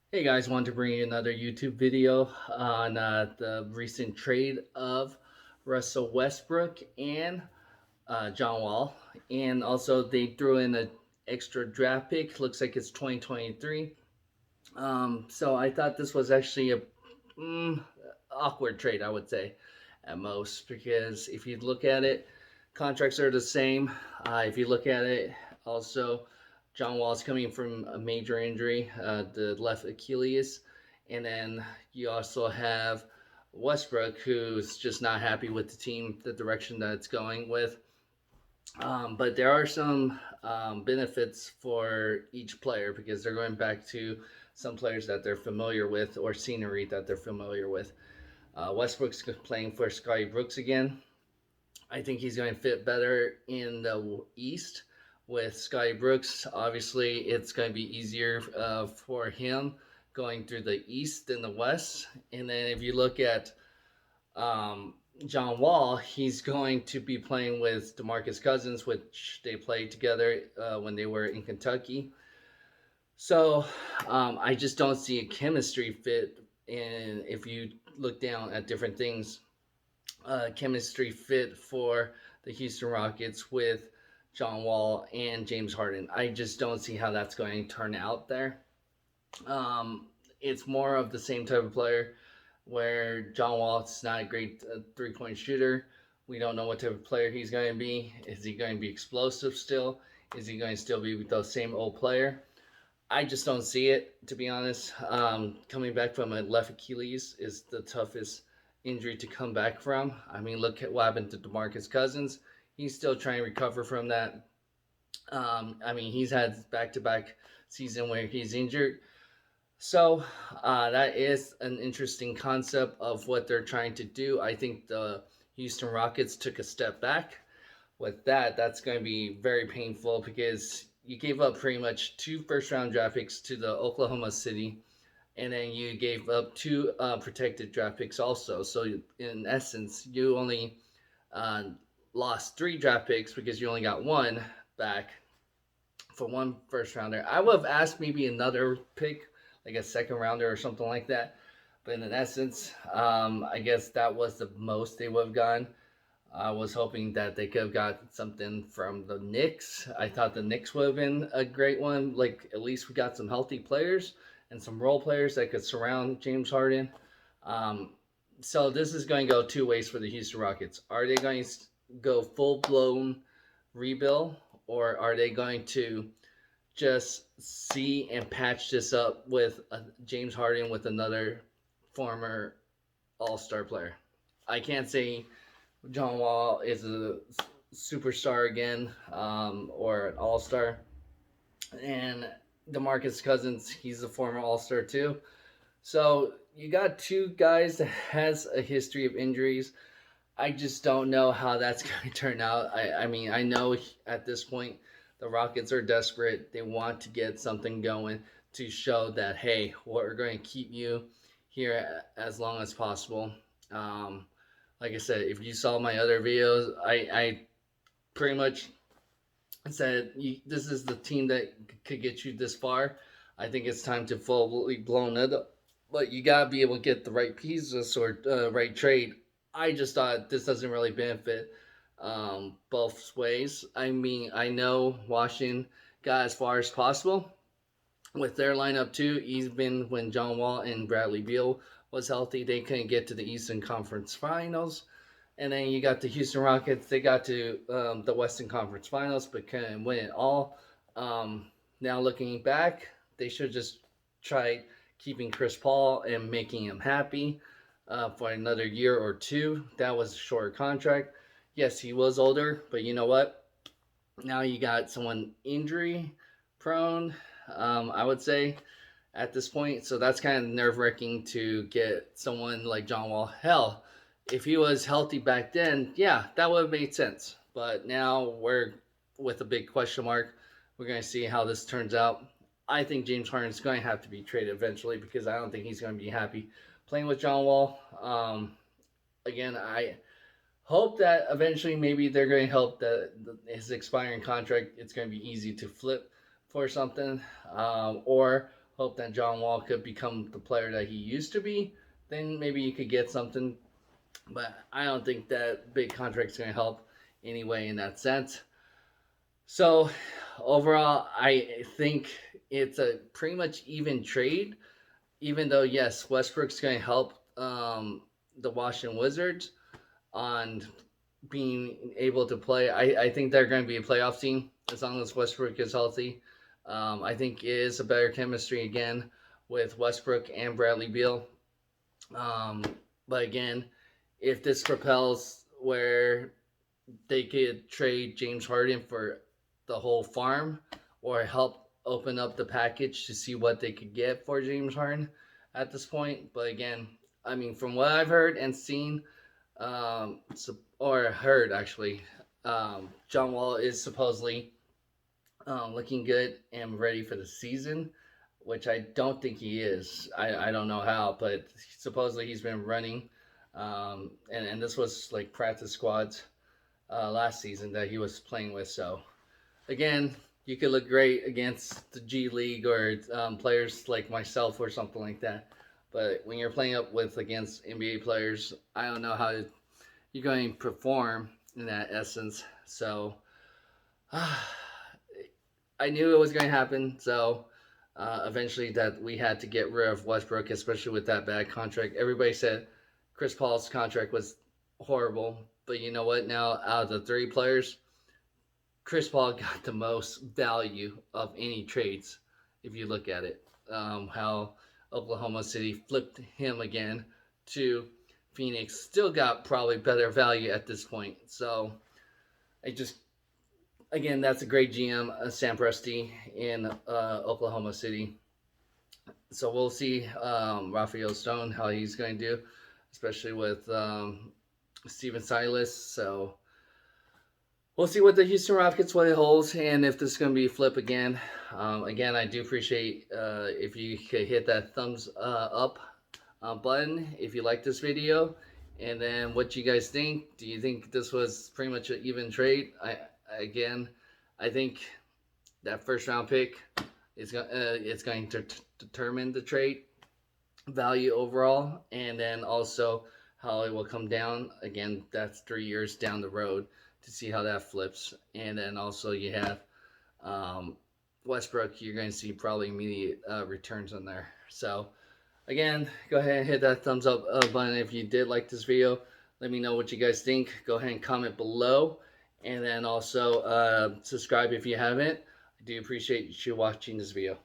Hey guys, wanted to bring you another YouTube video on the recent trade of Russell Westbrook and John Wall. And also, they threw in an extra draft pick. Looks like it's 2023. So I thought this was actually a mm, awkward trade, I would say, at most. Because if you look at it, contracts are the same. If you look at it, also, John Wall's coming from a major injury, the left Achilles. And then you also have Westbrook, who's just not happy with the team, the direction that it's going with. But there are some benefits for each player because they're going back to some players that they're familiar with or scenery that they're familiar with. Westbrook's playing for Scotty Brooks again. I think he's going to fit better in the East with Scotty Brooks. Obviously, it's going to be easier for him going through the East than the West. And then if you look at um, John Wall, he's going to be playing with DeMarcus Cousins, which they played together when they were in Kentucky. So I just don't see a chemistry fit. And if you look down at different things, chemistry fit for the Houston Rockets with John Wall and James Harden. I just don't see how that's going to turn out there. It's more of the same type of player where John Wall's not a great 3 point shooter. We don't know what type of player he's going to be. Is he going to be explosive still? Is he going to still be the same old player? I just don't see it, to be honest. Coming back from a left Achilles is the toughest injury to come back from. I mean, look at what happened to DeMarcus Cousins. He's still trying to recover from that. I mean, he's had back-to-back season where he's injured. So that is an interesting concept of what they're trying to do. I think the Houston Rockets took a step back with that. That's going to be very painful because you gave up pretty much two first round draft picks to the Oklahoma City, and then you gave up two protected draft picks also. So in essence, you only uh, lost three draft picks because you only got one back for one first rounder. I would have asked maybe another pick, like a second rounder or something like that. But in essence, I guess that was the most they would have gotten. I was hoping that they could have got something from the Knicks. I thought the Knicks would have been a great one. Like, at least we got some healthy players and some role players that could surround James Harden. Um, so this is going to go two ways for the Houston Rockets. Are they going to go full blown rebuild, or are they going to just see and patch this up with James Harden with another former All Star player? I can't say John Wall is a superstar again or an All Star, and DeMarcus Cousins, he's a former All Star too. So you got two guys that has a history of injuries. I just don't know how that's going to turn out. I mean, I know at this point the Rockets are desperate. They want to get something going to show that, hey, we're going to keep you here as long as possible. Um, like I said, if you saw my other videos, I pretty much said this is the team that could get you this far. I think it's time to fully blown it up. But you gotta be able to get the right pieces or right trade. I just thought this doesn't really benefit both ways. I mean, I know Washington got as far as possible with their lineup too. Even when John Wall and Bradley Beal was healthy, they couldn't get to the Eastern Conference Finals. And then you got the Houston Rockets. They got to the Western Conference Finals, but couldn't win it all. Now looking back, they should just try keeping Chris Paul and making him happy for another year or two. That was a short contract. Yes, he was older, but you know what? Now you got someone injury prone, I would say, at this point. So that's kind of nerve wracking to get someone like John Wall. Hell, if he was healthy back then, yeah, that would have made sense. But now we're with a big question mark. We're going to see how this turns out. I think James Harden is going to have to be traded eventually because I don't think he's going to be happy playing with John Wall. Again, I hope that eventually maybe they're going to help his expiring contract. It's going to be easy to flip for something, or hope that John Wall could become the player that he used to be. Then maybe you could get something. But I don't think that big contract is going to help anyway in that sense. So overall, I think it's a pretty much even trade. Even though yes, Westbrook's going to help the Washington Wizards on being able to play. I think they're going to be a playoff team as long as Westbrook is healthy. I think it is a better chemistry again with Westbrook and Bradley Beal. Um, but again, if this propels where they could trade James Harden for the whole farm or help open up the package to see what they could get for James Harden at this point. But again, I mean, from what I've heard and seen, or heard actually, John Wall is supposedly looking good and ready for the season, which I don't think he is. I don't know how, but supposedly he's been running. And this was like practice squads last season that he was playing with. So again, you could look great against the G League or players like myself or something like that. But when you're playing up with against NBA players, I don't know how you're going to perform in that essence. So I knew it was going to happen. So eventually, that we had to get rid of Westbrook, especially with that bad contract. Everybody said Chris Paul's contract was horrible, but you know what? Now, out of the three players, Chris Paul got the most value of any trades. If you look at it, how Oklahoma City flipped him again to Phoenix, still got probably better value at this point. So I just again, that's a great GM, Sam Presti in Oklahoma City. So we'll see Rafael Stone how he's going to do, especially with Steven Silas. So we'll see what the Houston Rockets what it holds, and if this is going to be a flip again. Again, I do appreciate if you could hit that thumbs up button if you like this video, and then what you guys think. Do you think this was pretty much an even trade? I think that first round pick is it's going to determine the trade value overall, and then also how it will come down. Again, that's 3 years down the road to see how that flips, and then also you have Westbrook. You're going to see probably immediate returns on there. So again, go ahead and hit that thumbs up button if you did like this video. Let me know what you guys think. Go ahead and comment below. And then also subscribe if you haven't. I do appreciate you watching this video.